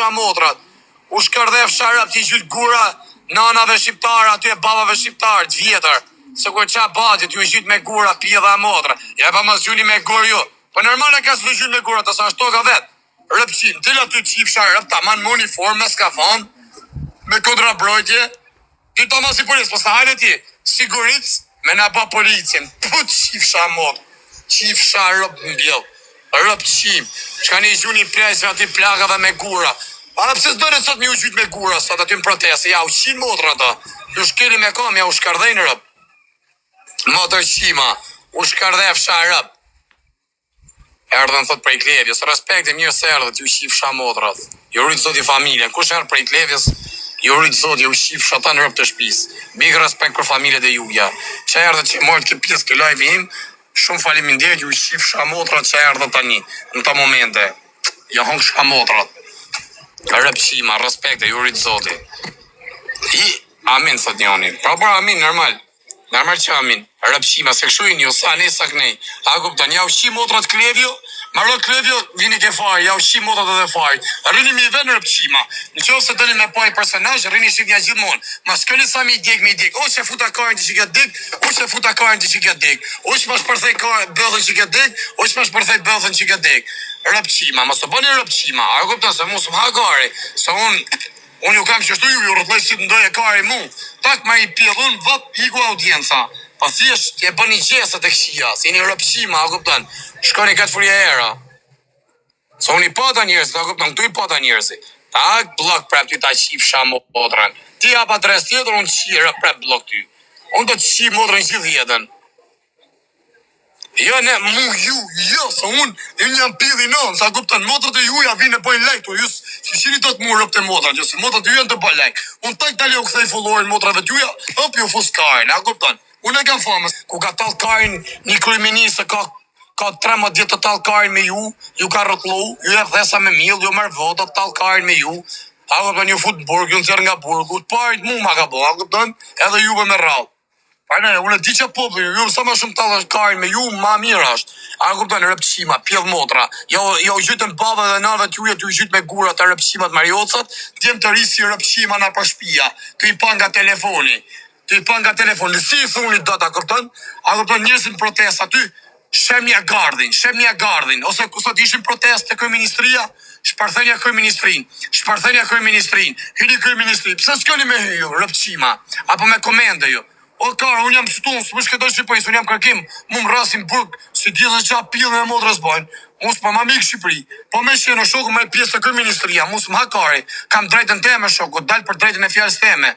shifsha motrat. U shkërdhef sharap ti gjyt gura nanave shqiptare, aty e babave shqiptarë, të vjetër. Se kur qa bati, ty u gjyt me gura, pje dhe motra. Ja pa mas gjuni me gur ju. Po normal e ka së gjyt me gura, të sa është toka vetë. Rëpqim, tila ty qifsha rëp, ta man më uniform, me skafon, me kontra brojtje. Ty ta ma si polis, po sa hajnë ti, sigurit, me na pa policjen. Put qifsha motra. Qifsha rëp në bjell. Rëpqim, që ka një gjuni presve aty plagave me gura. A pëse s'dojnë sot mi u gjyt me gura, sot aty në proteste, ja u qinë motra ta. Ju shkeli me kam, ja u shkardhejnë rëp. Motër qima, u shkardhef sha rëp. Erdhën thot prej klevjes, respekte mirë se erdhët, ju shifsha motrat. Ju rritë zoti familje, kush erdhë prej klevjes, ju rritë zoti, ju shifsha ta në rëp të shpis. Big respekt për familjet e juja. Që erdhët që mojtë këtë pjesë këtë live im, shumë faleminderit, ju shifsha motrat që erdhët tani, në ta momente. Ja hongë shka motrat. Rëp qima, respekte, ju rritë zoti. Amin, thot njoni. Pra amin, normal. Normal që amin. Rëpshima, se këshu i një, sa ne sa kënej. A kupton, ja u shi motrat klevjo, marro klevjo, vini ke fari, ja u shi motrat edhe fari. Rini mi ven rëpshima. Në qovë se dëni me paj personaj, rini shqip një gjithmonë. Ma s'këni sa mi djek. O që futa karin të që këtë dik, o që futa karin të që këtë dik. O që ma shpërthej bëthën që këtë dik, o që ma shpërthej bëthën që këtë dik. Rëpshima, ma së bëni rëpshima. A kupton, se mu së më hagari, se unë ju kam qështu ju rëtlej si të ndoj e kari mu. Tak ma i pjedhun, vëp, iku audienca. Pa thjesht, e bëni gjesët e këshia. Si një rëpshima, a kupton. Shkoni këtë furje era. So unë i pata njërësit, a kupton, këtu i pata njërësit. Tak, blok prep ty ta qif sha modrën. Ti hapa dres tjetër, unë qire prep blok ty. Unë do të qif modrën gjithë jetën. Jo, ne, mu ju, jo, se unë një jam pidhi non, sa kupton, motrët e juja vinë e bojnë lajk, ju shqiri do të mu rëp të motrët, jo, se motrët e juja në të bojnë lajk. Unë taj tali u këthej followerin motrave të juja, hop ju fus karin, a kupton. Unë e kam famës, ku ka talë karin një kryeministë, ka 13 djetë të talë karin me ju ka rëtlu, ju e dhesa me mil, ju mërë votë të talë karin me ju, a kupton, ju fut në burg, ju në cërë nga burgu, të parit mu ma ka bo, a kupton, edhe juve me rrallë. Parne, unë e di që popë, ju sa ma shumë talë karin me ju, ma mirë ashtë. A kupton, rëpqima, pjedh motra. Jo gjytën baba dhe nave të juja, ju gjytë me gura të rëpqimat mariocat, djem të risi rëpqima na për shpia. Të i pan nga telefoni. Si i thunit do të, a kupton, njërësin protest aty, shemja gardhin, ose kusot ishin protest të kryeministria, shparthenja kryeministrin, hyri kryeministri, pëse s'koni me hyju, rëpqima, apo me komende ju. O kara, unë jam qëtun, së më shketoj Shqipëris, unë jam kërkim, mu më rasim burg, si gjithë qa pilën e modrës bajnë, mu s'pa ma mikë Shqipëri, po me shenë shoku me pjesë të kërministria, mu s'ma hakari, kam drejtën teme shoku, dalë për drejtën e fjallës teme,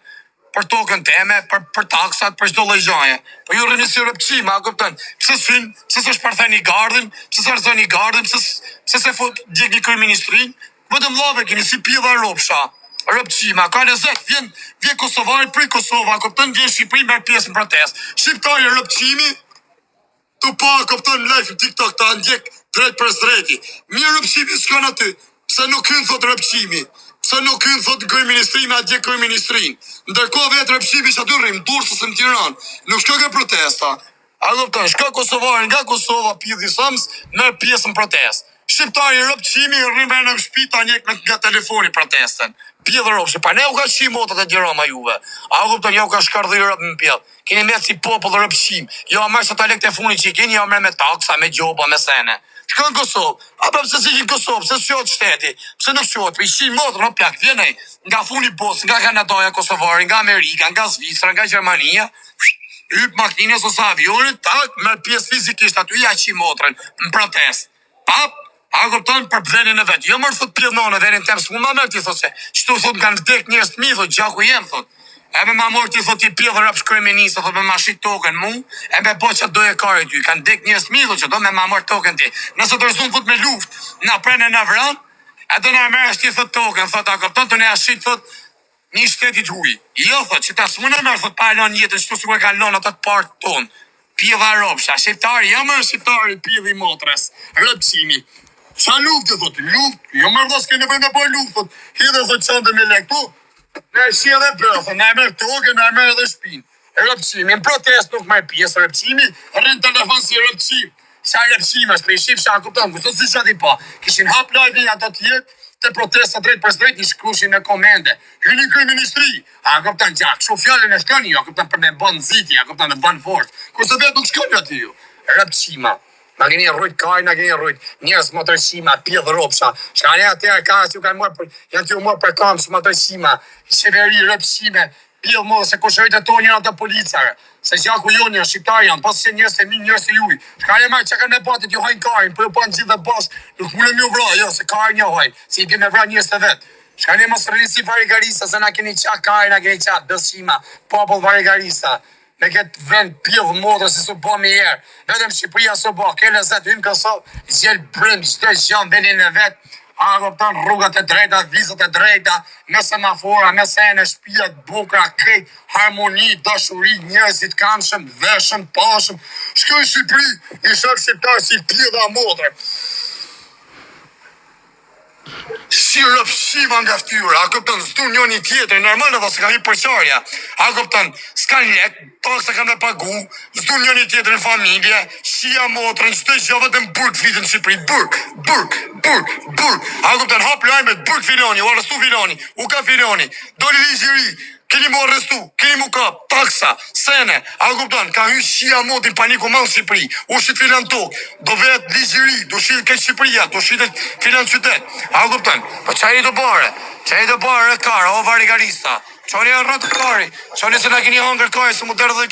për tokën teme, për taksat, për çdo lloj gjaje. Po ju rrini si rëpqima, a kupton? Pse s'fin, pse s'e shpartheni gardhin, pse s'arzoni gardhin, pse se fut djeg një kryeministrin, vetëm llave keni si pjedha ropsha. Rëpqima, ka lezet, vjen Kosovari prej Kosova, kupton, vjen Shqipëri me pjesë në protest. Shqiptari rëpqimi, tu pa, kupton, live TikTok, ta ndjek drejt për drejti. Mirë rëpqimi s'kan aty, pse nuk hyn thot rëpqimi, pse nuk hyn thot kryeministrin, a djek kryeministrin. Ndërkohë vetë rëpqimi që aty rrim, Durrës në Tiranë, nuk shka ke protesta. A kupton, shka Kosovari nga Kosova, pjedhi sams, merr pjesë në protest. Shqiptari rëpqimi, rrim në shtëpi ta njek nga telefoni protesten. Pjedhë ropshe, pa ne u ka qi motat e Gjirama juve. A kupton, ja u ka shkardhë rëp në pjedhë. Keni me si popull rëpqim. Jo a marrë sa ta lekte funit që i keni, jo a me taksa, me gjoba, me sene. Shka në Kosovë, apo pëse si në Kosovë, pëse s'qotë shteti, pëse nuk qotë, për i shi motë, në plak, vjenej, nga funi bos, nga Kanadaja, Kosovari, nga Amerika, nga Zvicra, nga Gjermania, hyp makinës ose avionit, tak, merr pjesë fizikisht aty, ja qi motrën, në protest. Pap, a kupton për blenin e vetë, jo mërë thot pjedhnonë, venin tem, s'mu ma mërë ti thot se, qëtu thot kanë vdek njërës të mi, thot, gjaku jem, thot. E me ma morë ti thot i pjedhë rëpsh kryeministë, thot me ma shik token mu, e me po që do e kare ty, kanë vdek njërës të mi, thot që do me ma morë token ti. Nëse të rëzun thot me luft, na prene na vran, e do na mërë ti thot token, thot, a kupton të ne ashit, thot, një shtetit huj. Jo, thot, që ta s'mu në mërë, thot, pa e lon jetën, qëtu s'u e ka lon atë partë tonë. Pjedha ropsha, shqiptari, jo mërë shqiptari, pjedhi motres, rëpqimi. Qa luftë, thot, luft, jo mërë dhos kene bëjnë me bëjnë luft, thot, hidhe, thot, qëndë me lek, tu, ne shi edhe bëthë, ne e mërë toke, ne e mërë edhe shpin. Rëpqimi, në protest nuk mërë pjesë, rëpqimi, rrën telefon si rëpqim. Qa rëpqime, shpe i shqip, qa kupton, kësot si qati pa, kishin hap live-in ato tjetë, të protesta drejt për drejt një shkrushin në komende. Hyni kryeministri. A kupton gjak, kështu fjalën e shkoni, a kupton për me bën nxitje, a kupton me bën fort. Kurse vetë nuk shkoni aty ju. Rrapçima. Na keni rrujt kaj, na keni rrujt njerëz motorshima, pjedh rropsha. Shkani atëherë ka që kanë marrë janë të marrë për kam motorshima, qeveri rrapshime. Pjedh mos se kushërit e tonë janë të policare. Se gjaku jonë janë shqiptar janë, pas se njerëz e mirë njerëz e juj. Shkani më çka kanë batit ju hajn karin, po ju pan gjithë bash, nuk ulem ju vra, jo se karin jo hajn. Si i bën me vra njerëz të vet. Shkani mos rrisi Varigarisa se na keni çka karin, na keni çka dëshima, popull Varigarisa. Me këtë vend pjedh motor se su bo me jerë. Vetëm Shqipëria su bo. Ke lezet hymë këso, gjelë brim, qëtë gjënë venin e vetë. A kupton rrugat e drejta, vizat e drejta, me semafora, me sene, shtëpiat, bukra, krejt, harmoni, dashuri, njerëzit kamshëm, veshëm, pashëm. Shkoj Shqipëri, i shok shqiptar si pjedha motor. Si rëfshima nga ftyra, a kupton, s'du njoni tjetër, normal edhe se ka hi përqarja, a kupton, s'kan lek, taksa kanë me pagu, s'du njoni tjetër në familje, shia motrën, qëtë gjë vetëm burg fitin në Shqipëri, burg, a kupton, hap lajmet, burg filoni, u arrestu filoni, u ka filoni, doli ligjëri, keni mu arrestu, keni mu kap, taksa, sene, a kupton, ka hy shia motin paniku ma në Shqipëri, u shqit filan tokë, do vetë ligjëri, do shqit këtë Shqipëria, do shqit filan qytet, a kupton, po qajni të bare, kara, o Varigarista, qoni e rrët kari, qoni se na keni hangër kari, se mu dërë dhe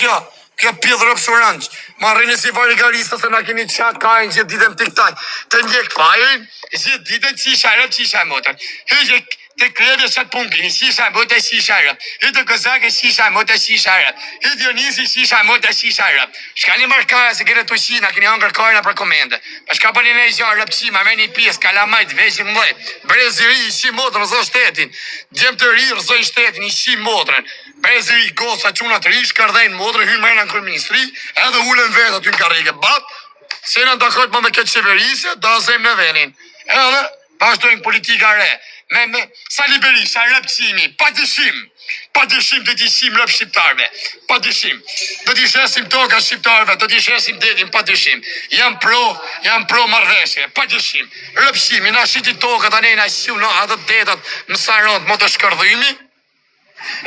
kjo pjedhë rëpë shuranq, ma rrini si Varigarista se na keni qatë kajnë gjithë ditën tiktaj, të njek fajrin, gjithë ditën qisha motër, hyqë të krede qatë punkin, qisha motë e qisha rëpë, hytë këzake qisha motë e qisha rëpë, hytë Dionisi qisha motë e qisha rëpë, shkani marrë kajë se kene të shina, keni hangër kajna për komende, pa shka për një ne i gjarë rëpqima, me një pjesë, kalamajt, veqin mëdhej, breziri, i shi motrën, rëzë shtetin, djem të ri, rëzë shtetin, i shi motrën, breziri, gosa, quna të ri, shkardhejnë motrën, hynë mërë në kërëministri, edhe ulen vetë aty në karike, se në dakot më me këtë qeverisje, da zem në venin, edhe vazhdojnë politika re, me Sali Berisha, rëpqimi, pa dëshim të dishim rëp shqiptarve, pa dëshim, do t'i shesim toka shqiptarve, do t'i shesim detin, pa dëshim, jam pro marrveshje, pa dëshim, rëpqimi, na shiti toka të nejna shiu në atë detat më saront, më të shkërdhimi,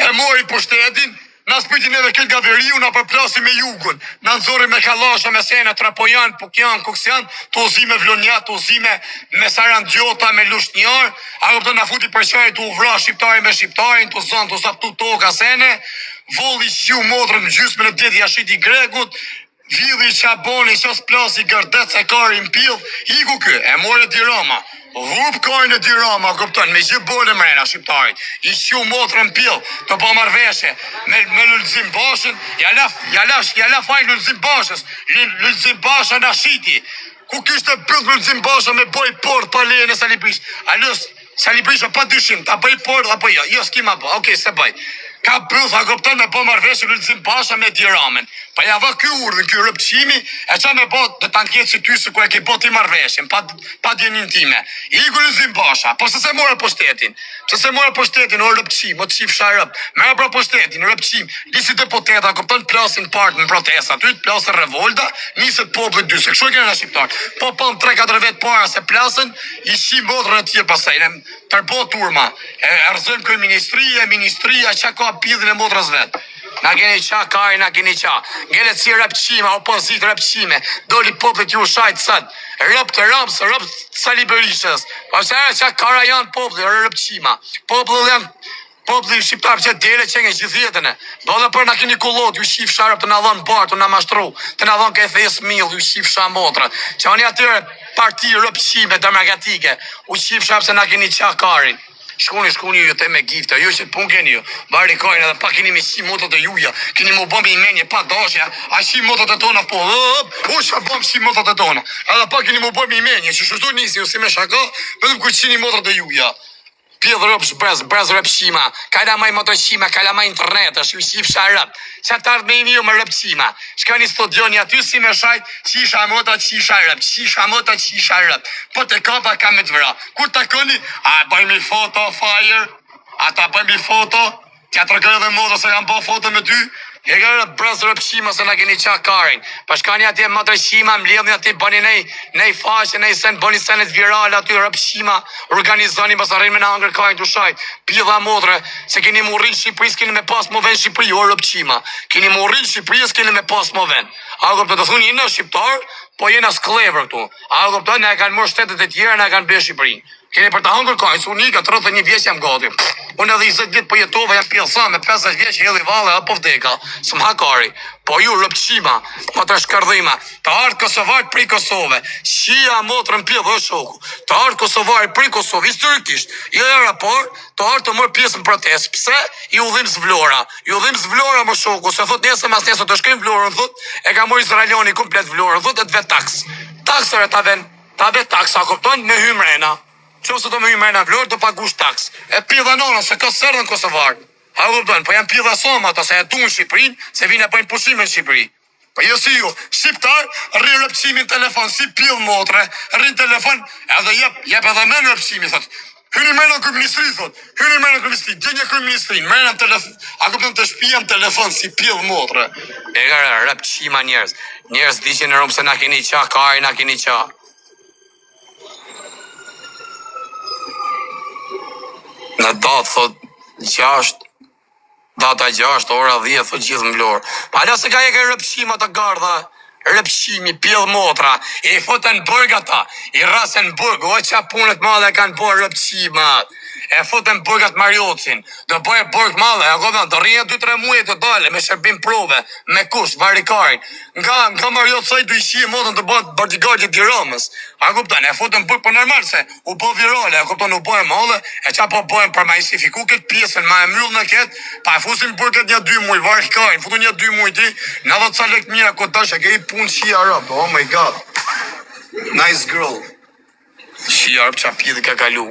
e mori pushtetin, na spëjtin edhe këtë gaveriu, na përplasi me jugun, na nëzori me kalasha, me sene, trapojan, pukjan, kuksjan, të ozime vlonjat, të ozime me sarandjota, me lushnjar, a këpëtë na futi përqaj të uvra shqiptari me shqiptarin, të zonë, të zaptu toka sene, volli shiu motrën në gjysme në deti jashiti gregut, vidhi qaboni, qas plasi gërdet se kari në pil, iku kë, e more dirama, vup kajnë e dirama, këpton, me gjithë bole mrena shqiptarit, i shiu motrën pil, të po marveshe, me lullëzim bashën, jala fajnë lullëzim bashës, lullëzim bashën në shiti, ku kishte pëllë lullëzim bashën me boj port pa leje në Sali Berisha, alës, Sali Berisha pa dyshim, ta bëj port apo jo s'kima bë, okej, se bëj. Ka bëth, a këpëton me po marveshë lullëzim basha me diramen. Pa java kjo urdhën, kjo rëpqimi, e qa me po dhe të anketë si ty se ku e ke po t'i marveshën, pa djenin time. Iku lullëzim basha, po se more pushtetin, o rëpqim, o të qifsha rëp, mera pra pushtetin, rëpqim, lisit e poteta, këpëton plasin part në protesta, ty të plasën revolta, nisët popët dy, se kështu e kene në shqiptar. Po pëm 3-4 vetë para se plasën, i shim botrën e tjerë pasaj, tërbo turma, e rëzëm kërë ministria, qa ka pidhin e motrës vetë. Na keni qa kari, na keni qa. Ngelet si rëpqime, opozit rëpqime, doli popët ju shajtë sëtë, rëp të Sali Berishës. Po se e qa kara janë popët, rëpqima. Popët janë populli shqiptar që dele që nga gjithë jetën e. Do dhe për na keni kullot, ju shif sharëp të na dhonë barë, të na mashtru, të na dhonë këthes mil, ju shif shamotra. Që ani atyre parti rëpqime demokratike, u shif sharëp se na keni qa karin. Shkuni ju të me gifta, ju që pun keni ju, bari kajnë edhe pa keni me shi motot e juja, keni mu bëmi i menje pa dashja, a shi motot e tona po, u që bëm shi motot e tona, edhe pa keni mu bëmi i menje, që shështu nisi ju si me shaka, vedëm ku qini motot e juja. Pjedhë rëpsh brez rëpshima, kajda maj motoshima, kajda maj internet, është ju shifsha rëp, që të ardhë me imi ju me rëpshima, shkani studioni aty si me shajt, qisha qisha rëp, po të kapa ka me të vëra, kur të këni, a bëjmi foto, fire, a ta bëjmi foto, tja të rëgërë dhe modo se kam po foto me ty, E ka brez rëpshima se na keni qa karin. Pashkani atje matreshima, mledhni atje bëni nej faqe, nej sen, bëni senet virale aty rëpshima, organizoni pas arrin me na angër karin të shajt. Pidha modre, se keni mu rrinë Shqipëris, keni me pas më ven Shqipëri, o rëpshima. Keni mu rrinë Shqipëris, keni me pas më ven. A këpë të thuni jena shqiptar, po jena sklever këtu. A këpë ne e kanë mërë shtetet e tjera, ne e kanë bërë Shqipëri. Keni për të hangër kajnë, se unika 31 vjeç jam gati. Unë edhe 20 vjet po jetova, jam pjellësa me 50 vjeç hedhi valle apo vdeka. Së më hakari. Po ju rëpqima, po të shkardhima, të ardë Kosovarët prej Kosove, shia motrën pjellë dhe shoku, të ardë Kosovarët prej Kosove, historikisht, jo e rapor, të ardë të mërë pjesë në protest. Pse? I udhim zvlora. I udhim zvlora më shoku, se thot nesë mas nesë të shkrim vlorën, thot, e ka mërë Izraelioni komplet vlorën, thot e të vet taks. Taksër e ta vet taks, a kupton, me hymrena. Qose do me hymrena vlorë, do pagush taks. E pjellë nona, se ka sërdën Kosovarë. A kupton, po janë pjellë soma ato, se e du në Shqipërinë, se vine bëjnë pushime në Shqipëri. Po jo si ju, shqiptar, rri rëpqimin telefon, si pjellë motre, rri telefon, edhe jep edhe me në rëpqimi, thot. Hyni me në kërëministri, thot. Hyni me në kërëministri, gjenje kërëministri, me në telefon, a kupton të shpijem telefon, si pjellë motre. E ka rëpqima njerës. Njerës di që në rëmë se na keni qa, kari na keni qa. Në datë, thot, 6, data 6, ora 10, thot gjithë mblorë. Pa ala se ka e ka rëpshima të gardha, rëpshimi, pjellë motra, i fotën burg ata, i rasën burg, o qa punët madhe kanë bërë rëpshimat. E fotën burgat Mariocin, do bëjë burg madhe, a godon, do rrinja 2-3 muaj të dale, me shërbim prove, me kush, varikarin. Nga Mariot saj du i shie modën të bëjë bodyguardit i Romës. A kupton, e fotën burg për normal se u po virale, a kupton, u bëjë madhe, e qa po bëjë për ma i sifiku këtë pjesën, ma e mryll në ketë, pa e fusin burgat një 2 muaj, varikarin, futun një 2 muaj ti, në dhe të sa lekt mira këtë dash, e ke i punë shia rëpë, oh my god. Nice girl. Shia rëpë qa pjedi ka kalu.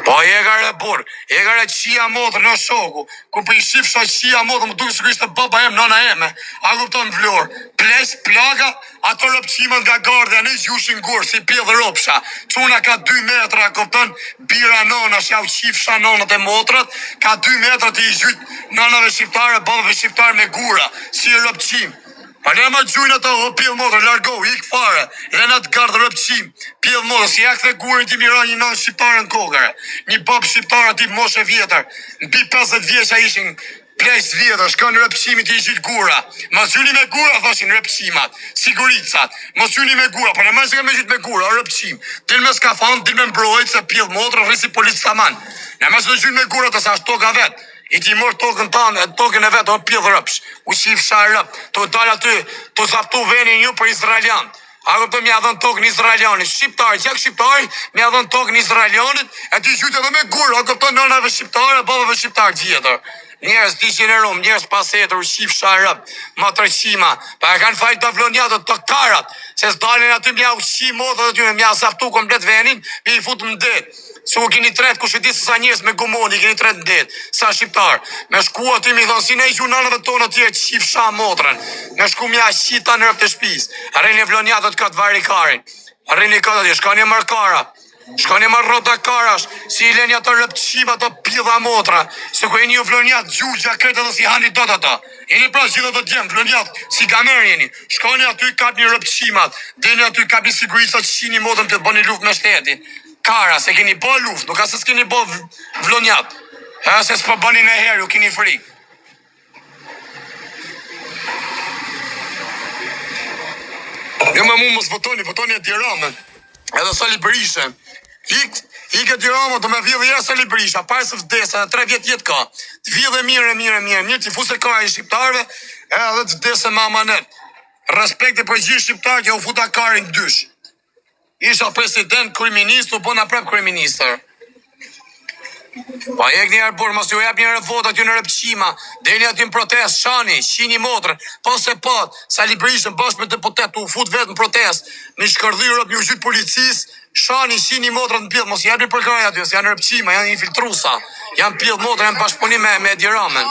Po e ka repor, e ka re qia modrë në shoku, ku për i shifësha qia modrë, më duke së kështë baba em, nana eme, a kupton vlorë, plesh, plaga, ato rëpqimet nga gardja në gjushin gurë, si pjedhë ropsha, quna ka 2 metra, kupton, bira nona, shja u qifësha nonat e motrat, ka 2 metra të i gjytë nanave shqiptare, babave shqiptare me gura, si rëpqim. Pa ne ma gjujnë ato, o pjellë modrë, largoh, ik fare, lena të gardë rëpqim, pjellë modrë, si jak dhe gurin ti mira një nanë shqiptare në kokare, një bab shqiptare ti moshe vjetër, në pi 50 vjeqa ishin plesh vjetër, shka në rëpqimit i gjithë gura, mos gjuni me gura, thoshin rëpqimat, siguricat, mos gjuni me gura, pa ne ma që ka me gjithë me gura, rëpqim, dil me skafon, dil me mbrojt, se pjellë modrë, rrisi policë taman, ne ma që të gjuni me gura, të sa shto ka vetë, i ti morë tokën tanë, tokën e vetë, o pjellë rëpsh, u qif sharë rëp, të dalë aty, të zaptu venin ju për Izraelian. A këpë të mja dhënë tokën Izraelianit, shqiptarë, gjak shqiptarë, mja dhënë tokën Izraelianit, e ti gjyte edhe me gurë, a këpë të nënave shqiptarë, babave shqiptarë gjithër. Njerës di që në rumë, njerës pasetër, u qif sharë rëp, ma tërqima, pa e kanë fajt të vlonjatët të karat, se s'dalin aty mja u qim modë dhe ty, mja zaptu komplet venin, mi i futë më detë. Se u keni tret, ku shëti sa njerës me gumoni, keni tret në det, sa shqiptar. Me shku aty mi thonë, si ne i gjunanëve tonë atyre që qif sha motrën. Me shku mja qita në rëp të shpis. Arreni vlonjatët këtë varikarin. Arreni këtë aty, shkani marë kara. Shkani marë rota karash, si i lenja të rëp të shima të pidha motra. Se ku e një vlonjat gjugja kretë dhe si hani do të ta. Jeni pra gjithë të gjemë, vlonjat, si gamer jeni. Shkani aty kap një rëp të shimat. Deni aty kap një sigurisat që shini motrën të bëni luft me shtetin. Kara, se keni bo luft, nuk asë s'keni bo vlonjat. E se s'po bëni në herë, ju keni frikë. Jo me mu mos votoni e Tiranën. Edhe Sali Berisha. Ike Tirana, do me vjedhe jera Sali Berisha, parë se vdese, 3 vjet jetë ka. Të vjedhe mirë, që fuse ka i shqiptarve, edhe të vdese ma manet. Respekti për gjithë shqiptarë, që u futa karin dysh. Isha president, kryeminist, u bona prap kryeministër. Pa jek njerë burë, mos ju jep njerë vota t'ju në rëpqima, deni aty në protest, shani, shini motrën, po se pat, Sali Berishën bashkë me deputet, u fut vetë në protest, me shkërdhyrë, një gjytë policis, shani, shini motrën në pjellë, mos jep një përkraj aty, se janë në rëpqima, janë infiltrusa, janë pjellë motrën, janë bashkëpunim me Diramen.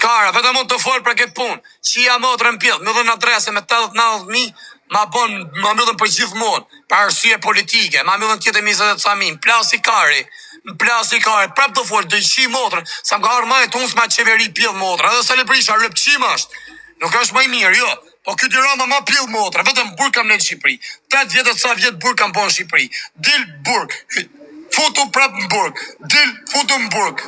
Kara, vetëm mund të folë për këtë punë, qia motrën në pjellë, më dhe në adrese me 80-90.000, ma mëllën për gjithmonë, për arsye politike, ma mëllën tjetë 20 ca min, plasi kari, në plas i kare, prap të folë, të qi motrën, sa më ka armaj të unë s'ma qeveri pjell motrë, edhe Sali Berisha rëpqim është, nuk është më i mirë, jo. Po ky Tirana ma pjell motra, vetëm burg kam në Shqipëri. 8 vjetë sa vjetë burg kam po në Shqipëri. Dil burg, futu prap në burg, dil futu në burg,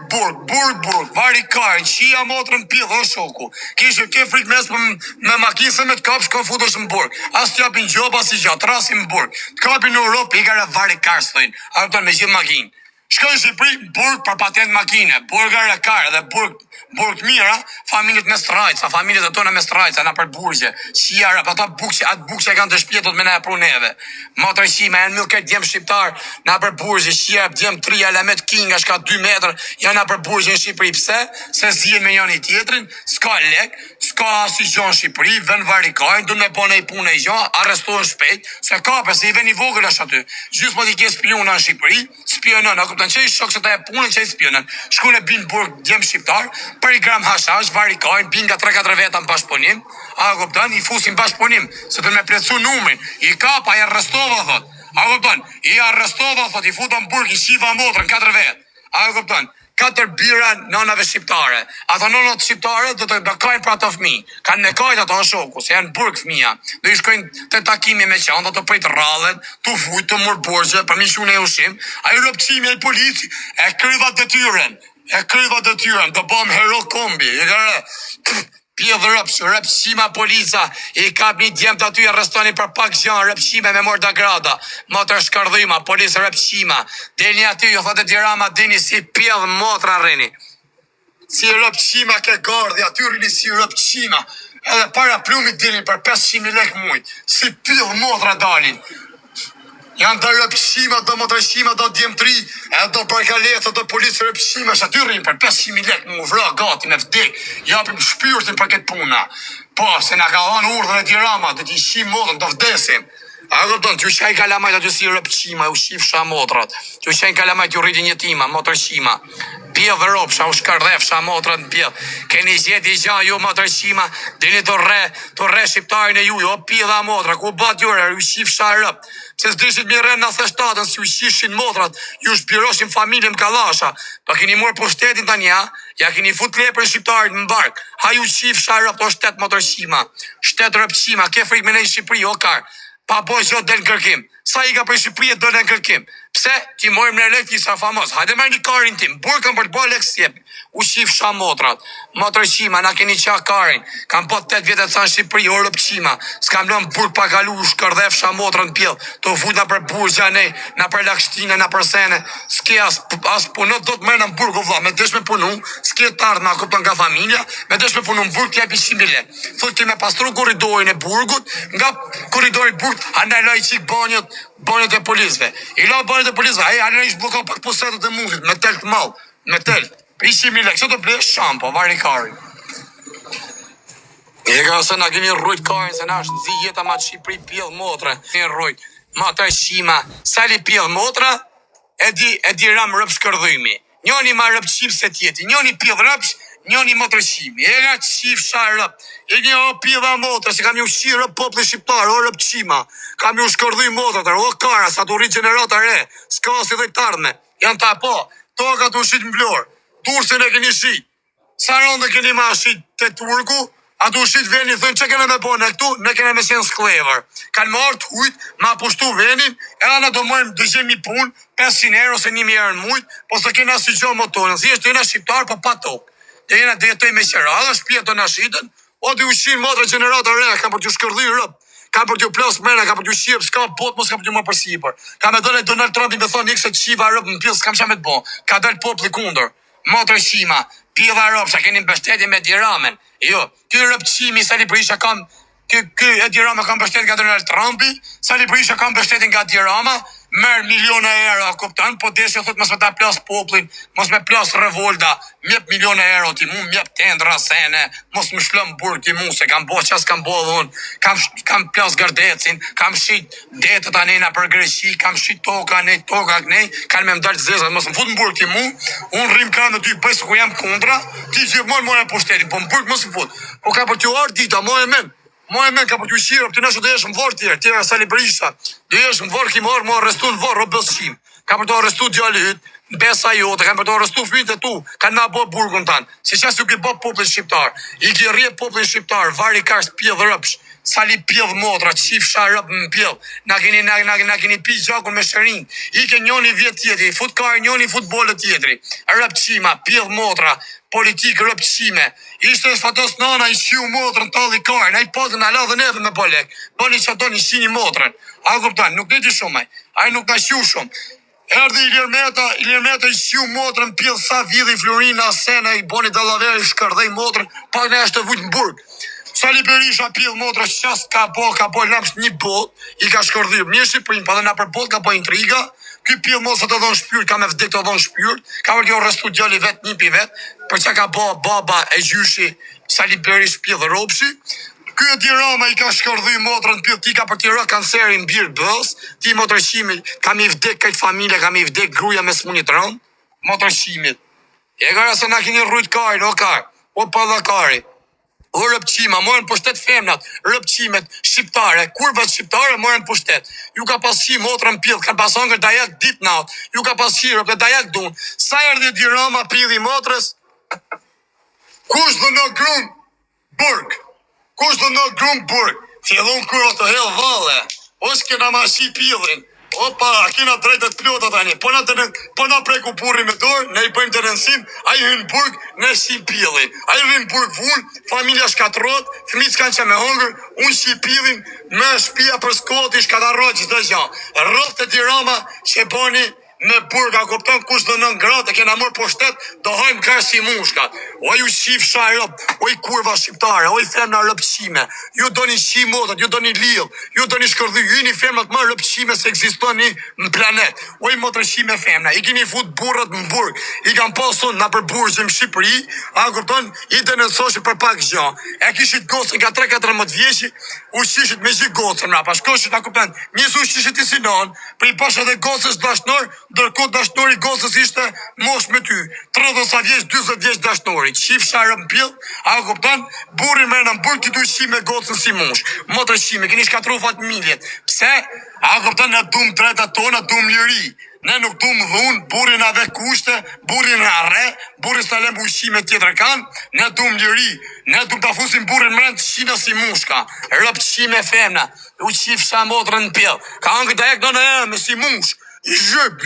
burg, vari karën, qia motrën pjell, o shoku. Kishë ke frik mes me makinë se me të kapsh, ko futush në burg. As të japin gjoba si gjatë, rasim në burg. Të kapin në Europë, i kare vari karë, stojnë, arëton me gjithë makinë. Shkoj në Shqipëri, burg për patent makine, burgar e karë dhe burg mira, familjet me strajca, familjet e tona me strajca, na për burgje, qijara, pa ta atë bukë që e kanë të shpjetot me na e pruneve. Motër qime, e në mjë këtë djemë shqiptar, na për burgje, qijara, djemë 3 alamet kinga, shka 2 metrë, janë na për burgje në Shqipëri, pse? Se zjen me njën i tjetrin, s'ka lek, s'ka si gjonë Shqipëri, ven varikajnë, du me pone i punë e gjonë, arrestohen shpejt, se kape, se i ven i vogël është aty. Gjysë po t'i ke spiona në Shqipëri, spionon, a kupton që i shok se ta e punën që i spionon. Shku në bin burg djem shqiptar, për i gram hashash, varikajnë, bin nga 3-4 veta në bashkëpunim, a kupton, i fusin bashkëpunim, se të me plecu numrin, i kapa, i arrestova, thot. A kupton, i arrestova, thot, i futon burg, i shiva motrën 4 vetë. A kupton, 4 bira nënave shqiptare. Ata nënat shqiptare do të kajnë për ato fëmi. Kanë me kajtë ato në shoku, se janë burg fëmija. Do i shkojnë të takimi me qanë, do të prejtë rrallet, të fujtë, të mërë borgje, për mishun e ushim. A i rëpqimi e polici, e kryva dëtyren. Do bom hero kombi. I kërë, pjedhë rëpqima polica, i kap një djemë të aty, arrestoni për pak gjanë, rëpqime me mërë da grada, motër shkardhima, policë rëpqima, delni aty, ju thote Tirama, dini si pjedhë motra rrini. Si rëpqima ke gardhi, aty rrini si rëpqima, edhe para plumit dilin për 500.000 lek mujt, si pjedhë motra dalin. Janë të rëpshima, do motrëshima, do djemëtri, e do përkaletët, do policë rëpshima, që aty rrinë për 500.000 lek mu vra gati me vdek, japim shpyrtin për këtë puna. Po, se na ka dhanë urdhën e Tirama, do t'i shim modën, do vdesim. A këpëton, t'ju shaj kalamajt aty si rëpshima, u shifsha motrat, t'ju shaj kalamajt ju rritin jetima, motrëshima, pjedhë ropsha, u shkardhefsha motrat në pjedhë, keni zjeti gja ju motrëshima, dini të re shqiptarin e ju, o pjedha motra, ku bat jure, u shifsha rëp. Se s'dishit mi rrenë në theshtatën, si u shishin motrat, ju shpiroshin familjen kalasha. Do keni morë po shtetin të nja, ja keni fut lepër shqiptarit në bark. Ha ju qif sharëp, o shtet motorshima, shtet rëpqima, ke frik me në Shqipëri, o kar. Pa boj që del në kërkim. Sa i ka për Shqipëri e do në kërkim. Pse? Ti mojmë në lek një sa famos. Hajde me një karin tim, burë kam për të boj lek s'jep. U shif sha motrat, motorshima, na keni qa karin, kam po 8 vjetet sa në Shqipëri, o rëpqima, s'kam lëm burg pa kalu, shkërdhef sha motrën pjell, të fut na për burgja nej, na për lakshtinë, na për sene, s'ke as punot, do të mërë në burg, o vla, me desh me punu, s'ke të ardhë, ma kupton nga familja, me desh me punu në burg, t'jep i 100.000 lek. Thot ti me pastru koridorin e burgut, nga koridori burg, andaj loj qik banjët e polizve. I loj banjët e polizve, andaj ish blokon pak posetet e mundit, me tel të mal, me tel. Për 100.000 lek, që të blesh shampo, vari karin. E ka se na keni rrujt karin, se na është zi jeta ma Shqipëri pjellë motra. Keni rrujt, mata shima, sali pjellë motra, e di ram rëpsh shkërdhimi. Njoni ma rëpshim se tjeti, njoni pjellë rëpsh, njoni motrëshimi. E ka qif sha rëp, e një o pjellë motra, se kam ju shi rëp popli shqiptar, o rëpshima. Kam ju shkërdhim motra, o kara, sa të rrit generata re, s'ka si dhe tardme. Janë ta po, toka të ushit mblorë. Tursin e keni shit. Sa rëndë keni ma shit të turku, a të shit veni, thënë që kene me bone këtu, ne kene me qenë sklever. Kanë marrë të hujt, ma pushtu venin, e anë do mërëm dëgjemi pun, 500 euro se 1.000 euro në mujt, po se kena si gjo motorin. Si eshte jena shqiptar, po pa tokë. Dhe jena dhe jetoj me qera, dhe shpjet të nashitën, o të ushin motra generator re, ka për t'ju shkërdhi rëp. Ka për t'ju plas mena, ka për t'ju shqip, s'ka bot, mos ka për t'ju më përsipër. Ka me dole Donald Trump i me thonë një se qiva rëp në pjellë, s'kam qa me t'bo. Ka dal popli kundër. Motrëshima, pjella rëpsha, keni mbështetje me Tiramen. Jo, ky rëpqimi, Sali Berisha kam, ky e Tirama kam mbështetje nga Donald Trumpi, Sali Berisha kam mbështetje nga Tirama, merë miliona euro, kuptan, po deshe thot mos me ta plas poplin, mos me plas revolta, mjep miliona euro ti mu, mjep tendra sene, mos më shlëm burg ti mu, se kam bo qas kam bo dhun, kam plas gërdecin, kam shit detët anena për Greqi, kam shit toka nej, kanë me mdalë zezat, mos më fut në burg ti mu, unë rrim ka në ty bëjse ku jam kontra, ti gjithmonë more pushtetin, po në burg mos më fut, po ka për t'ju ardë dita, Moje men ka për t'ju shirë, për t'ju nëshë dhe jesh më vorë tjerë, tjera Sali Berisha, dhe jesh më vorë ki marë, më arrestu në vorë, robës shim. ka për të arrestu djali yt, besa jote, ka për të arrestu fëmijët e tu, kanë na bë burgun tan. Si ças u ke bë popullin shqiptar, i ke rrje popullin shqiptar, vari kars pjedh rëpsh, sali pjedh motra, çifsha rëp në pjedh. Na keni pi gjakun me shërin. I ke njëri vjet tjetri, fut kar njëri futboll tjetri. Rëpçima, pjedh motra, politik rëpçime. Ishte fatos nana i shiu motrën talli karën, ai po na la dhe neve me polek. Bani çfarë doni shini motrën. A kupton, nuk e di shumë ai. Ai nuk na shiu shumë. Erdhi Ilir Meta i shiu motrën, pjedh sa vidhi Florina Sena i boni dallaveri shkërdhej motrën, pa ne është vujt në burg. Sali Berisha pjedh motra qas ka po lamsh një bot, i ka shkërdhyr. Mirë Shqipërinë, pa dhe na për bot ka po intriga. Ky pjedh motra të dhon shpyrt, ka me vdek të dhon shpyrt. Ka vërtet arrestu djali vet, nipi vet, për çka ka bë baba e gjyshi Sali Berish pjedh ropshi. Ky Edi Rama i ka shkërdhy motrën pjedh, ti ka për t'i rë kancerin bir bës, ti motrëshimi, ka mi vdek këtë familje, ka mi vdek gruaja me smunit rëm, motrëshimit. E gara se na keni rrujt karin, o kar, o pallakari. O rëpqima, morën pushtet femnat, rëpqimet shqiptare, kurvat shqiptare morën pushtet. Ju ka pashi motrën pjedh, kanë pason kër dajak dit naut, ju ka pashi rëpë dajak dun. Sa erdhi Edi Rama pjedhi motrës? Kush dhe në grum burg? Kush dhe në grum burg? Fillon kurva të hell valle. O s'kena ma shi pjedhin. Opa, kena drejtet plota tani. Po na preku burri me dorë, ne i bëjmë të rëndësim, a i hynë burg, ne shim pillin. A i hynë burg vun, familja shkatrot, fëmijët s'kanë që me hongër, unë shim pillin, me shpia për skoti, shkatarot gjithë dhe gjanë. Rrët e Edi Rama që boni me burg, a kupton kush dhe nën gratë, e kena mërë po shtet, do hajmë kërë si mushkat. O ju shif shajrëp, o i kurva shqiptare, o i femna rëpqime, ju do një shi motat, ju do një lil, ju do një shkërdhy, ju një femnat më rëpqime se eksistoni në planet. O i motrëshime femna, i kini fut burrat në burg, i kam pasun në për burgjë në Shqipëri, a kupton, i denoncoshi për pak gjë. E kishit gocën ka 3-14 vjeçi, u shishit me gjithë gocën rapa, shkoshit a kupton, njësu shishit i sinon, për i pash edhe gocës dashnor, ndërkohë dashnori gocës ishte mosh me ty, 30 vjeç, 40 vjeç dashnori, qif sharëm pjell, a kupton, burri me në burg ti du shi me gocën si mosh, motrë shime, keni shkatru familjet, pse, a kupton, në dum drejta tona, dum liri, ne nuk dum dhun, burri në dhe kushte, burri në arre, burri s'ta lem ushqime tjetër kanë, ne dum liri, ne dum ta fusim burrin mrend shina si mushka, rëp qime femna, u qif shamotrën në pjell, ka angë dajek në me si mush, i zhyp,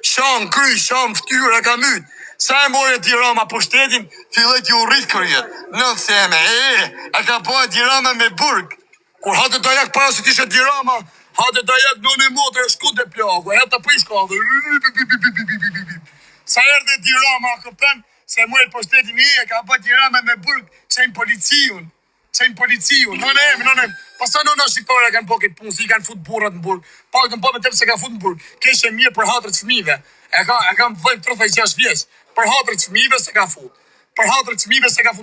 sham kry, sham ftyr e ka myt. Sa e more Edi Rama pushtetin, fillet ju rrit kërjet. Në theme, a ka po Edi Rama me burg. Kur hate dajak pasit ishe Edi Rama, hate dajak në një motre e shkut e plako, e ta prish ka dhe. Sa erdhe Edi Rama, këpën, se more pushtetin e ka po Edi Rama me burg, qenjë policiun. Qenjë policiun, në pasa në shqiptare kanë po këtë punë, si kanë fut burrat në burg, pa kanë po me tepë se ka fut në burg, keshe mirë për hatër të fëmijëve, e kam vëjmë 36 vjeç, për hatër të fëmijëve se ka fut,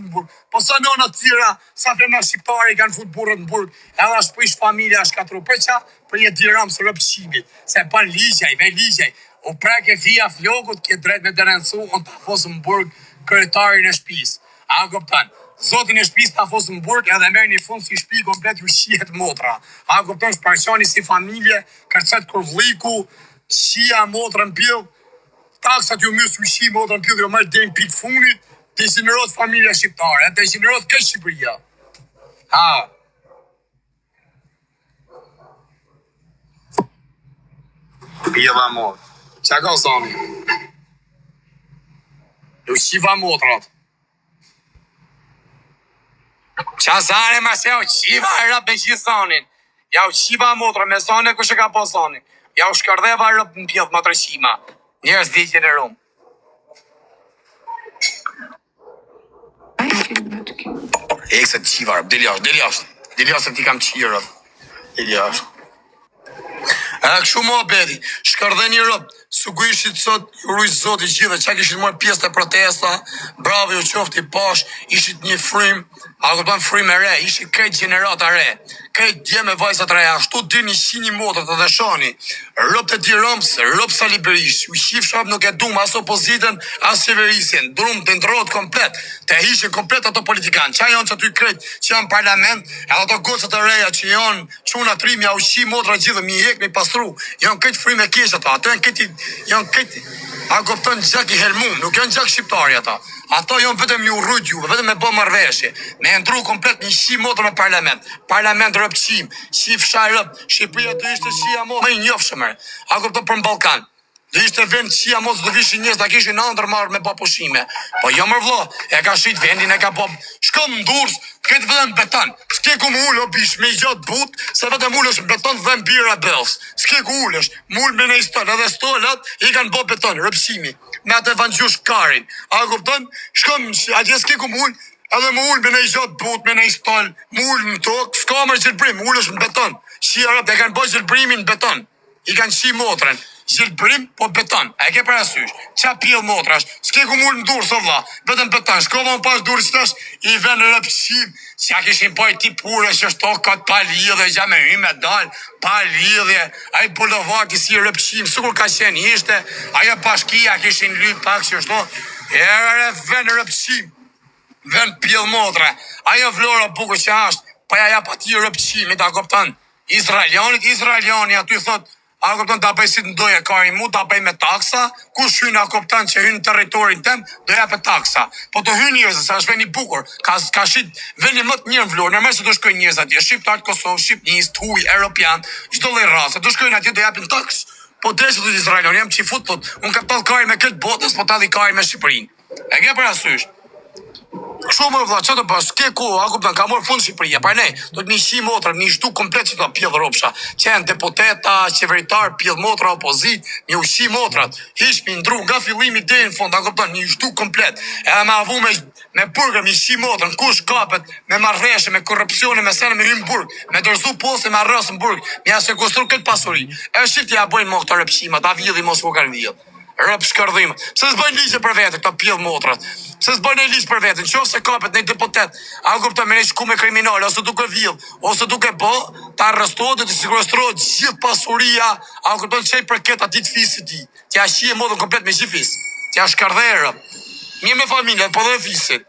në burg, po sa në tjera, sa femna shqiptare kanë fut burrat në burg, edhe është prish familja, është katru, për qa, për një diram së rëpshimit, se ban ligjaj, u prek e fia flokut, ke drejt me denoncu, on të fosë në burg, kryetarin e shtëpisë, a kupton? Zotin e shtëpisë ta fosë në burg edhe merr një fund si shtëpi komplet ju shihet motra. A kupton shparqani si familje, kërcet kur vlliku, shia motrën pjell, taksat ju mys ushi motrën pjell, jo marr deri në pikë fundit, degenerohet familja shqiptare, degenerohet këtë Shqipëria. Ha. Pjella mot. Qa ka zoni? Ju shiva motrat. Qa zane ma se u qiva e rëp me gjithë zonin. Ja u qiva motra me zone ku që ka po zonin. Ja u shkërdheva rëp në pjellë motra qima. Njerës digjen e rumë. Ekse të qiva rëp, dili ashtë ti kam qirë rëp. Dili ashtë. E këshu mo bedi, shkërdhe një rëp, su ku ishit sot, ju rujtë zoti gjithë, qa kishit mërë pjesë të protesta, bravo ju qofti pash, ishit një frim, A kupton frymë e re, ishi krejt gjenerata re, krejt dje me vajzat reja, ashtu dini shini motrat dhe shani, rëp të dirëms, rëp Sali Berish, u shif shap nuk e dum as opozitën, as qeverisjen, drum të ndrohet komplet, të hishin komplet ato politikanë, qa janë që aty krejt që janë parlament, edhe ato gocët e reja që janë çuna trimja, u shi motra gjithë, mi hek, mi pastru, janë krejt frymë e kesh ato, ato janë krejt, a kupton gjak i helmum, nuk janë gjak shqiptari ata. Ato janë vetëm ju rrujt juve, vetëm me bë marrëveshje. Me ndru komplet një shi motër me parlament. Parlament rëpqim, shi fshaj rëp, Shqipëria të ishte shia motër më i njofshëm. A kupton për në Ballkan. Dhe ishte vend qia mos do vishin njerëz ta kishin ëndër marrë me pa pushime. Po jo më vëlla, e ka shit vendin e ka po. Shkon në Durrës, këtë vetëm beton. S'ke ku më ulo bish me gjat but, se vetëm ulesh beton dhe bira bells. S'ke ku ulesh, mul me një stol, edhe stolat i kanë bë beton, rëpshimi. Me atë vangjush karin. A kupton? Shkon atje s'ke ku më ul, edhe më ul me një gjat but, me një stol, mul në tokë, s'ka më gjelbrim, ulesh në beton. Shia e kanë bë gjelbrimin në beton. I kanë shi motrën. Gjelbrim, po beton. A e ke parasysh? Qa pjell motrash? S'ke ku mullë në Durrës, o vlla. Vetëm beton. Shkova në pas Durrës tash, i ven në rëpshim. Qa kishin poj ti pure që shto kat pa lidhe, gja me hyme dal, pa lidhe. Ai bulevard i si rëpshim, sukur ka qenë ishte. Ajo pashkia kishin lyp pak që shto. Ere ven në rëpshim. Ven pjell motra. Ajo Vlora bukur që ashtë, pa ja pa ti rëpshimi, ta kupton. Izraeliani aty thot, a kupton ta bëj si të ndoje kari mu, ta bëj me taksa, kush hyn a kupton që hyn në territorin tem, do japë taksa. Po të hyn njerëz, sa është veni bukur, ka shit veni më të mirë në Vlorë, normal se do shkojnë njerëz atje, shqiptar të Kosovë, shqipnis, huj, europian, çdo lloj rase, do shkojnë atje do japin taks. Po desë të Izraelion, jam çifut thot, un ka tall kari me këtë botës, po talli kari me Shqipërinë. E ke parasysh? Kështu më vëlla, çfarë të bësh? Ke ku, a kupton, ka marrë fund Shqipëria. Pa ne, do të nishi motra, një shtu komplet që do pjell rrofsha. Që janë deputeta, qeveritar, pjell motra, opozit, një ushi motrat. Hiç mi ndru nga fillimi deri në fund, a kupton, një shtu komplet. Edhe me avu me burgër, me shi motrën, kush kapet me marrëveshje, me korrupsione, me sene me hym burg, me dorëzu poste me arros në burg, me ja sekuestru këtë pasuri. E shifti ja bëjnë mo këto rëpshima, ta vjedhi mos u kanë vjedh. Rëp shkërdhim. Pse s'bëjnë ligje për vete këto pjell motrat? Pse s'bëjnë një ligj për vete? Nëse kapet në deputet, a kupton me një shkume kriminale, ose duke vjedh, ose duke bë, ta arrestohet dhe të sekuestrohet gjithë pasuria, a kupton çaj për këtë aty të fisit ti. T'ja shije modën komplet me gjithë fis. T'ja shkardherë. Mirë me familjen, po dhe fisit.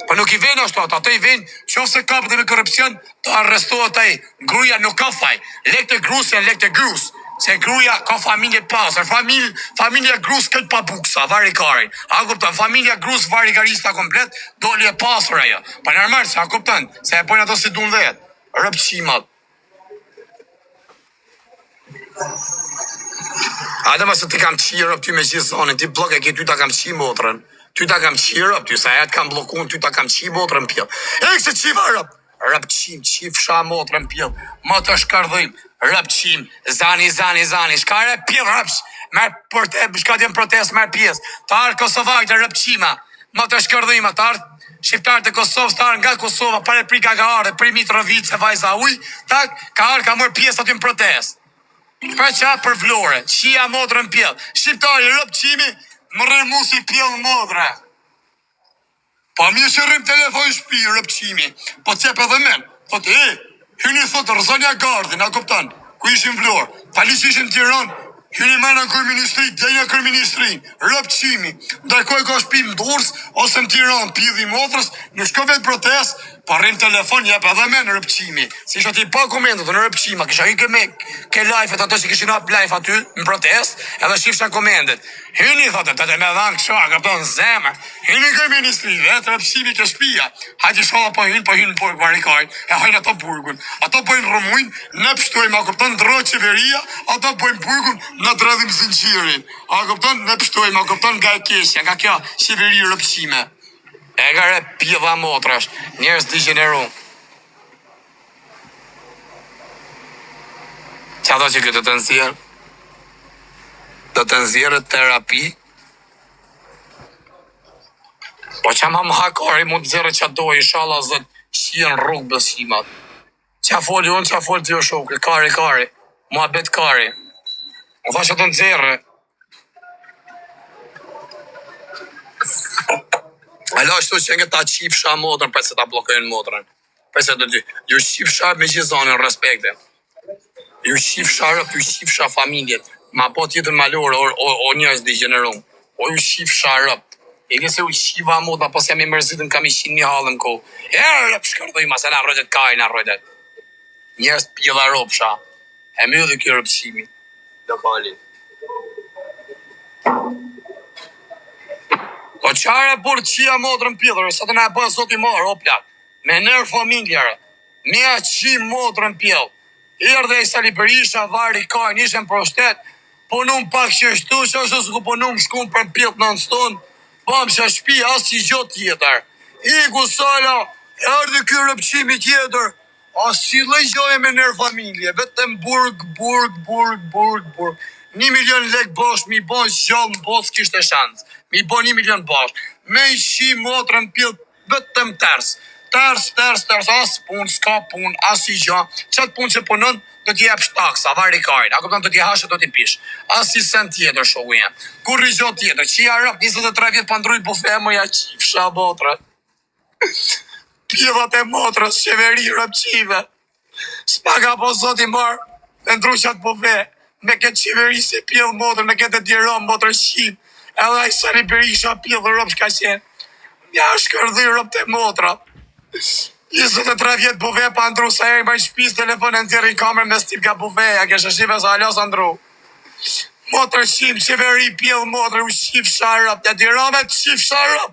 Po nuk i vjen ashtu ata i vjen, nëse kapet me korrupsion, të arrestohet ai. Gruaja nuk ka faj. Lekë të grusë, lekë të grus. Se gruaja ka familje pasër, familja grus këtë pa buksa, vari karin. A kupton, familja grus vari karista komplet, doli e pasër ajo. Pa normal, se a kupton, se e pojnë ato si dun vetë. Rëpqimat. Ate ma se ti kam qirë ty me gjithë zonin, ti blok e ki ty ta kam qi motrën. Ty ta kam qirë ty, sa e të kam blokun, ty ta kam qi motrën pjell. E këse qiva rëpqim, qif sha motrën pjell, më të shkardhim. Rëpqim, zani, shkare pjell rëpsh, shka t'jem protest, merë pjesë, të arë Kosovajt e rëpqima, më të shkërdhima, të arë shqiptarët e Kosovës, të arë nga Kosova, pare prika ka arë, pri Mitrovice, vajza uj, tak, ka arë ka mërë pjesë aty në protest. Për qa për Vlore, qia modrën pjell, shqiptari rëpqimi, më rëmu si pjell modrë. Pa mi që rrim telefon shpi, rëpqimi, po t'jep edhe men, thot hyni thotë Rëzonja Gardin, a kuptan, ku ishin Vlorë, tali që ishin Tiranë, hyni me në kërministri, denja kërministri, rëpqimi, ndërkoj ka shpi në Durrës, ose në Tiranë, pidhi motrës, në shko vetë protest, pa rrim telefon, jep edhe me në rëpqimi, si isha ti pa komendet në rëpqima, kisha i ke live-et ato që kishin hap live aty, në protest, edhe shifsha komendet. Hyni thotë, të me dhanë kësha, kapton zemër, hyni kërministri, vetë rëpqimi ke shpia, hajti shola po hynë në burg varikajnë, e hajnë ato burgun, ato pojnë rëmujnë, ne pështojmë, a kupton, ndro qeveria, ato pojnë burgun, në dredhim zinqirin, a kupton, ne pështojmë, a kupton, nga e keshja, nga kja qeveri rëpqime. E gare pjeva motrash, njerës degeneru. Qa do që këtë të nëzirë? Do të nëzirë terapi? Po që ma më hakari mund të zirë që dojë, inshallah zët shien rrugë besimat. Qa foli unë, qa foli të jo shokë, kari, mua bet kari. Më tha që të nëzirë. Alo, ashtu që nga ta qifsha motrën, për se ta blokojnë motrën. Për se të dy, ju qifsha me gjithzonin respekte. Ju qifsha rëp, ju qifsha familjet. Ma po tjetër malor, o njërës degenerum. O ju qifsha rëp. E nëse u qiva motra, pas jam i mërzitën kam i 100.000 halën ko. E rëp shkërdoj, ma se na rëgjet kajna rëgjet. Njërës pjela rëpsha. E më dhe kjo rëpshimi. Lokali. O qare por qia motrën pjellër, sa të na e bëhë zoti marë, o plak. Me nërë familjarë, mja qi motrën pjellë. Erdhe i Sali Berisha, vari kajnë, ishen për shtet, punum pak që shtu, që është s'ku punum shkum për pjellë në nëston, bam që shpi, as që gjot tjetër. Iku Sala, erdhe kjo rëpqimi tjetër, as që lejgjoj me nërë familje, vetëm burg. 1 milion lek bosh, mi bo gjallë në bosh kishte shansë. Mi bo 1 milion bosh. Me i shi motrën pjellë, vetëm tërës. Tërës, as pun, s'ka pun, as i gja. Qatë pun që punon, do t'jep shtaksa, vari kajnë. A këpëton do t'je hashe, do t'i pish. As i sen tjetër, shoku jem. Kur i gjo tjetër, që ja rëp, 23 vjetë pandruj bufe, më ja qifsha motrë. Pjellat e motrës, qeveri rëpqive. S'paga po zoti marë, në ndruqat bufe. Me këtë qeveri se pjellë motrë, me këtë djeron motrë shqip. Edhe i Sali Berisha pjellë rëp shka qenë. Mja shkërdhi rëp të motra. 23 vjetë buve pa ndru, sa eri bëjnë shpis telefon e nëzirë i kamerë me stip ka buveja, ke shqive sa alas ndru. Motrë shqip, qeveri pjellë motrë, u shqip sharëp, ja dirame të shqip sharëp.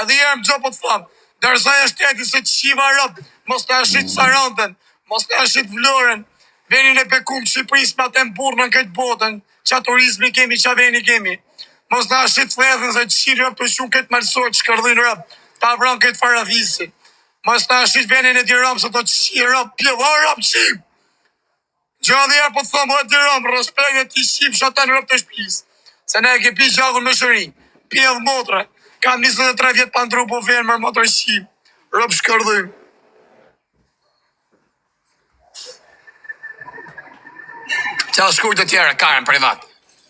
Edhe jerë më gjo po të famë, dërsa e shteti se të shqiva rëp, mos të ashit Sarandën, mos të ashit Vlorën, venin e bekum Shqipëris me atë mburë në këtë botën, qa turizmi kemi, qa veni kemi. Mos në ashit fledhën se të shqiri rëp të shumë këtë malsor të shkërdhin rëp, ta vran këtë faravisin. Mos në ashit venin e diram se të shqiri rëp, pjellë rëp qim. Gjadhe jarë po të thëmë, o diram, respekt e ti shqip shatan rëp të shpis. Se ne e ke pi gjagun me shërin, pjellë motre, kam 23 vjetë pa ndru po venë mërë motre shqip, rëp shkërdhin. Qa shkujt e tjere, Karen privat.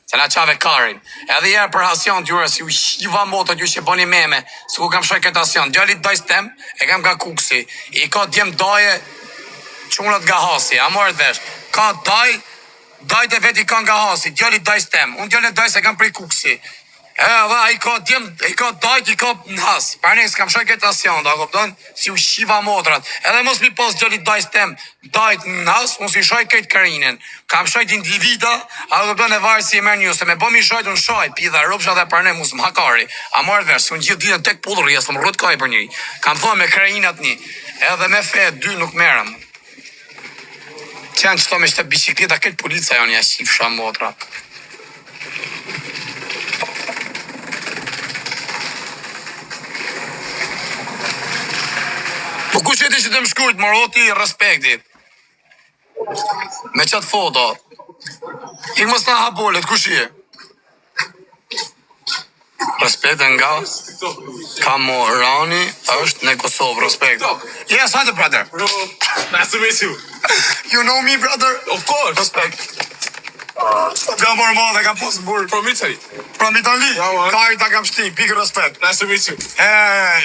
Se na qave Karin. Edhe jere për hasion t'jure, si u shiva motët ju që boni meme, se ku kam shoj këtë hasion. Djallit dajs tem, e kam ka kuksi. I ka djem daje, qunët nga hasi, a morët vesh. Ka dajt e veti ka nga hasi, djallit dajs tem. Unë djallit dajs e kam prej kuksi. Edhe i ka dajt, i ka në has. Parnej, s'kam shoj këtë hasion, da kopton, si u shiva motrat. Edhe mos mi pas djallit dajs tem, dajt në has, mos i shoj këtë karinen. Kam shojt individa, a do të e varë si e merë një, se me bo mi shojt unë shojt, pidha ropsha dhe parne mus më hakari. A marrë vesh, unë gjithë ditën tek pullur, jesë më rrët kaj për një. Kam thonë me krajinat një, edhe me fe, 2 nuk merëm. Qenë qëto me shte bicikleta, këtë polica jo një shifsha motra. Po ku që ti që të më shkujt, moroti, respekti. Me qatë foto. Ik mos na habolet, ku shie? Respekt nga Kamorani është në Kosovë, respekt. Yes, hi brother. Nice to meet you. You know me, brother? Of course. Respekt. Kam morë madhe, kam posë burë. From Italy. From Italy? Ja, man. Kajta kam shti, big respect. Nice to meet you.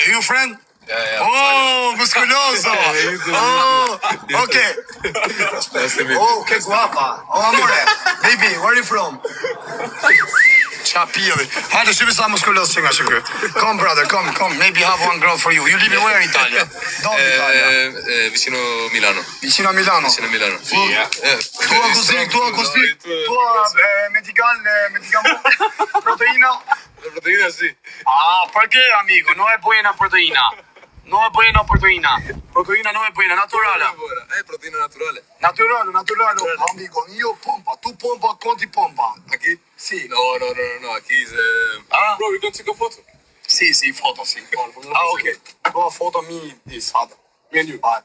You friend? Yeah. Oh, musculoso. Oh, okay. Nice to meet you. Oh, che guapa. Oh, amore. Baby, where are you from? Qa pili. Hajde, shqipi sa muskulos që nga që këtë. Come, brother, come. Maybe have one girl for you. You live in where in Italia? Dove Italia? Vicino Milano. Vicino a Milano? Vicino Milano. Tua così, medicamento, proteina. La proteína sì. Ah, perché, amigo? No è buena proteina. No è buena proteina. Proteina no è buena, naturale. Proteína naturale. Naturale. Amigo, io pompa, tu pompa, conti pompa. Aquí? Sì. No, aquí es... Bro, we can take a photo. Sì, foto, sì. Ah, ok. Go foto mi di Sada. Me and you. Vai.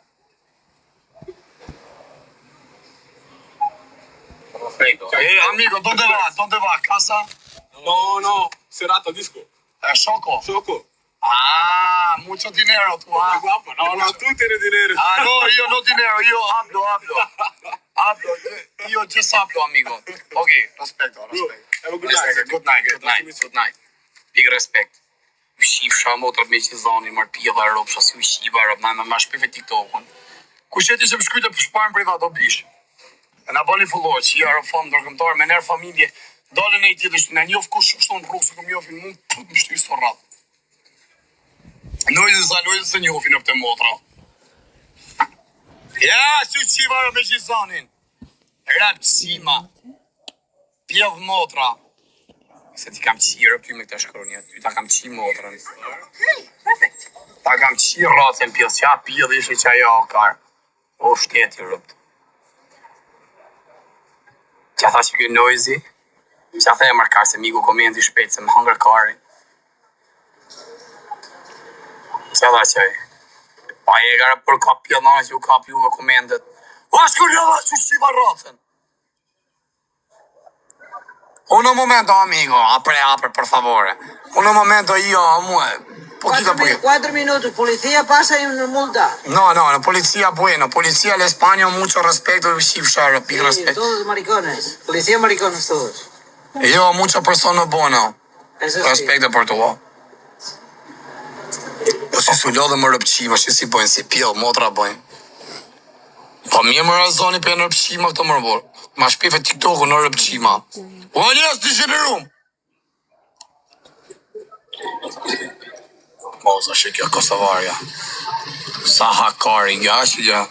Perfetto. Amico, dove va? Casa? No, serata disco. Choco. Ah, mucho dinero tu, ah. Guapo, no, tú tienes dinero. Ah, no, io no dinero, io hablo. Io just hablo, amigo. Ok, respecto. Have a good night. Good night. Big respect. Shifsha motrat me që zonin, marrë pjella e ropsha, si u shiva rëp, ma shpive TikTok-un. Ku sheti që më shkujtë për shparën privat, o bish. E na bani fulloj, që ja rëp famë dërgëmtar, me nërë familje, dalën e i tjetër, në njof kush shtu në rrugë, se këm njofin mund, të më shtu i sorat. Nojtë se njofin në pëtë motra. Ja, si u shiva rëp me që zonin. Rap qima. Pjellë motra. Se ti kam qirë ty me këta shkronja, ty ta kam qi motrën. Ta kam qi racën pjellë, qa pjellë ishe qa ja akar. O shteti rëpt. Qa tha që kjo noizi, qa tha e markar se miku komendi shpejt se më hangër kari. Qa tha qaj. Pa e gara për ka pjellë nana që u kap juve komendet. O shkronja dhe që shiva racën. Uno momento, amigo, apre, por favore. Uno momento, io, amore. Poquito, poquito. 4 minutos, policía pasa y una multa. No, policía bueno. Policía de España, mucho respeto y shifshare, Sí, respeto. todos maricones. Policía maricones todos. Yo, muchas personas buenas. Eso sí. Respeto por todo. Po si su lodhe më rëpqima, që si bojnë, si pjellë, motra bojnë. Po mirë më razoni për në rëpqima këtë mërbor. Ma shpife TikTok-u në rëpqima. O njës të gjenerum! Moza që kjo Kosovarja. Sa hakari nga që gja.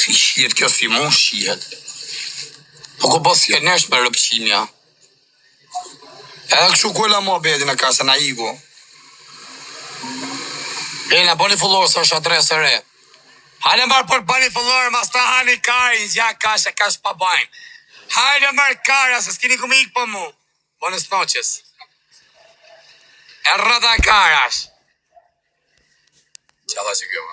Si shihet kjo si mu shihet. Po ko bas si e nesh me rëpqimja. Edhe këshu kuella mua bedi në kase na igu. Ena, bani fullorë së është adresë e re. Hajde marë për bani fullorë, mas të hani kari, gja kashe, kash pa bajnë. Hajde marë kara, se s'kini kume ikë për mu. Buenas noches. E rrëta karash. Qa dha që kjo,